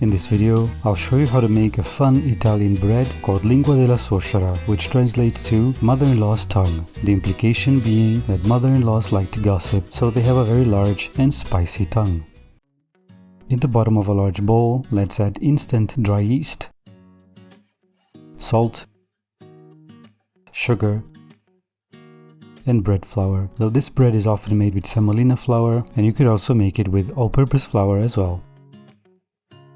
In this video, I'll show you how to make a fun Italian bread called lingua della suocera, which translates to mother-in-law's tongue, the implication being that mother-in-laws like to gossip, so they have a very large and spicy tongue. In the bottom of a large bowl, let's add instant dry yeast, salt, sugar, and bread flour, though this bread is often made with semolina flour, and you could also make it with all-purpose flour as well.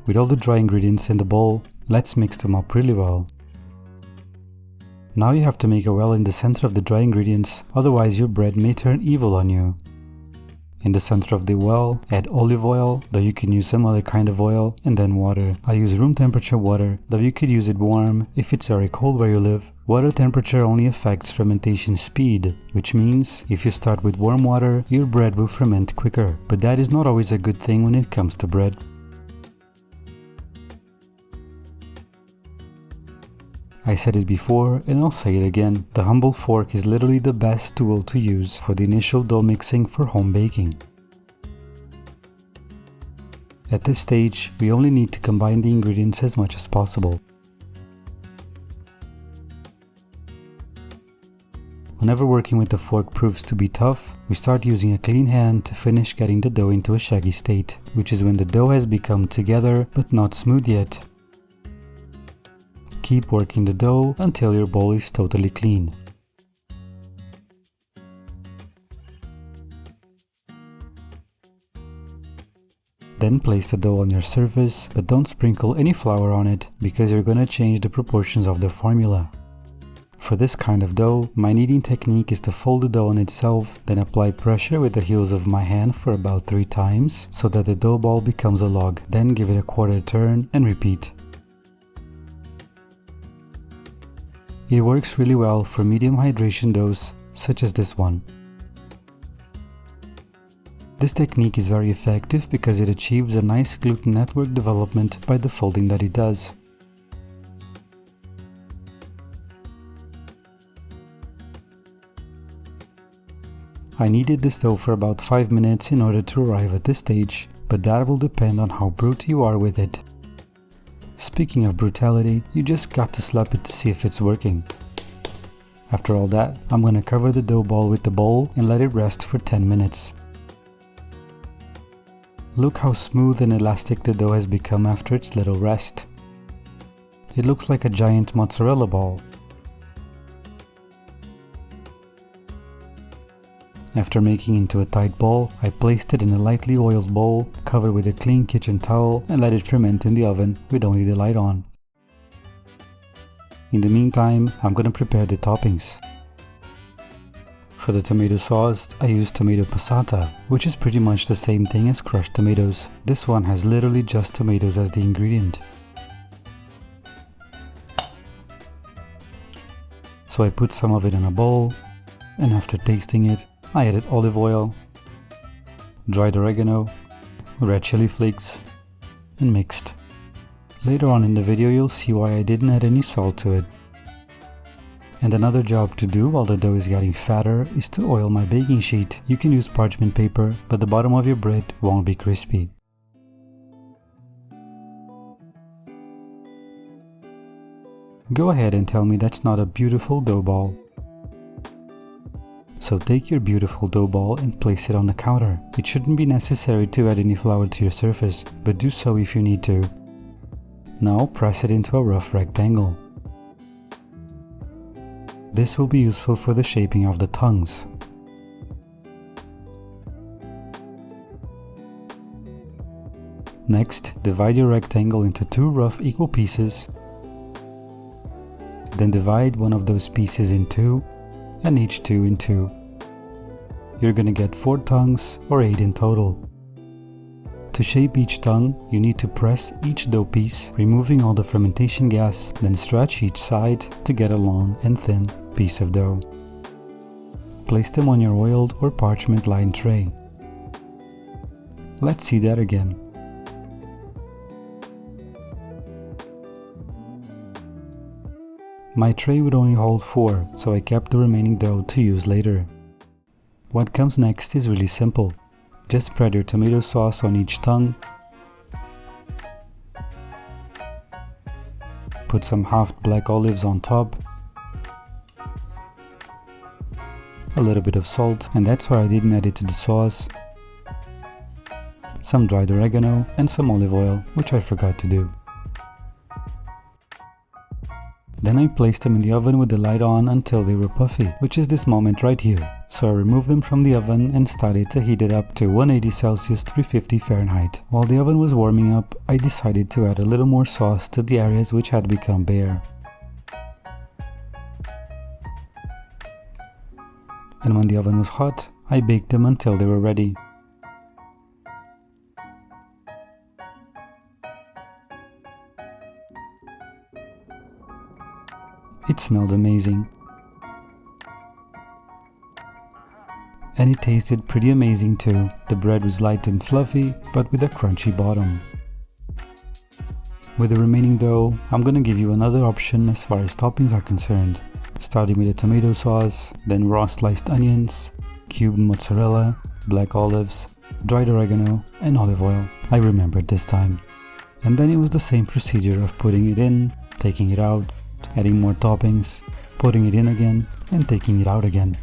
With all the dry ingredients in the bowl, let's mix them up really well. Now you have to make a well in the center of the dry ingredients, otherwise your bread may turn evil on you. In the center of the well, add olive oil, though you can use some other kind of oil, and then water. I use room temperature water, though you could use it warm if it's very cold where you live. Water temperature only affects fermentation speed, which means if you start with warm water, your bread will ferment quicker. But that is not always a good thing when it comes to bread. I said it before and I'll say it again, the humble fork is literally the best tool to use for the initial dough mixing for home baking. At this stage, we only need to combine the ingredients as much as possible. Whenever working with the fork proves to be tough, we start using a clean hand to finish getting the dough into a shaggy state, which is when the dough has become together but not smooth yet. Keep working the dough until your bowl is totally clean. Then place the dough on your surface, but don't sprinkle any flour on it because you're going to change the proportions of the formula. For this kind of dough, my kneading technique is to fold the dough on itself, then apply pressure with the heels of my hand for about 3 times so that the dough ball becomes a log, then give it a quarter turn and repeat. It works really well for medium hydration doughs, such as this one. This technique is very effective because it achieves a nice gluten network development by the folding that it does. I kneaded this dough for about 5 minutes in order to arrive at this stage, but that will depend on how brute you are with it. Speaking of brutality, you just got to slap it to see if it's working. After all that, I'm going to cover the dough ball with the bowl and let it rest for 10 minutes. Look how smooth and elastic the dough has become after its little rest. It looks like a giant mozzarella ball. After making into a tight ball, I placed it in a lightly oiled bowl, covered with a clean kitchen towel and let it ferment in the oven with only the light on. In the meantime, I'm going to prepare the toppings. For the tomato sauce, I use tomato passata, which is pretty much the same thing as crushed tomatoes. This one has literally just tomatoes as the ingredient. So I put some of it in a bowl, and after tasting it, I added olive oil, dried oregano, red chili flakes, and mixed. Later on in the video you'll see why I didn't add any salt to it. And another job to do while the dough is getting fatter is to oil my baking sheet. You can use parchment paper, but the bottom of your bread won't be crispy. Go ahead and tell me that's not a beautiful dough ball. So take your beautiful dough ball and place it on the counter. It shouldn't be necessary to add any flour to your surface, but do so if you need to. Now press it into a rough rectangle. This will be useful for the shaping of the tongues. Next, divide your rectangle into 2 rough equal pieces. Then divide one of those pieces in 2. And each 2 in 2. You're gonna get 4 tongues or 8 in total. To shape each tongue, you need to press each dough piece, removing all the fermentation gas, then stretch each side to get a long and thin piece of dough. Place them on your oiled or parchment lined tray. Let's see that again. My tray would only hold 4, so I kept the remaining dough to use later. What comes next is really simple. Just spread your tomato sauce on each tongue put some halved black olives on top, a little bit of salt, and that's why I didn't add it to the sauce, some dried oregano, and some olive oil, which I forgot to do. Then I placed them in the oven with the light on until they were puffy, which is this moment right here. So I removed them from the oven and started to heat it up to 180 Celsius 350 Fahrenheit. While the oven was warming up, I decided to add a little more sauce to the areas which had become bare. And when the oven was hot, I baked them until they were ready. It smelled amazing. And it tasted pretty amazing too. The bread was light and fluffy, but with a crunchy bottom. With the remaining dough, I'm gonna give you another option as far as toppings are concerned. Starting with a tomato sauce, then raw sliced onions, cubed mozzarella, black olives, dried oregano, and olive oil. I remembered this time. And then it was the same procedure of putting it in, taking it out, adding more toppings, putting it in again, and taking it out again.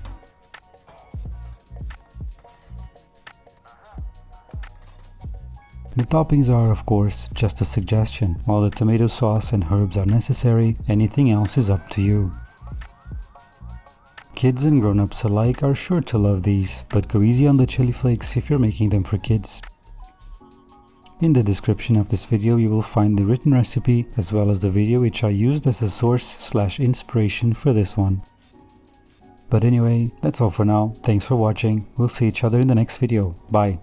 The toppings are, of course, just a suggestion. While the tomato sauce and herbs are necessary, anything else is up to you. Kids and grown-ups alike are sure to love these, but go easy on the chili flakes if you're making them for kids. In the description of this video you will find the written recipe as well as the video which I used as a source/inspiration for this one. But anyway, that's all for now. Thanks for watching. We'll see each other in the next video. Bye.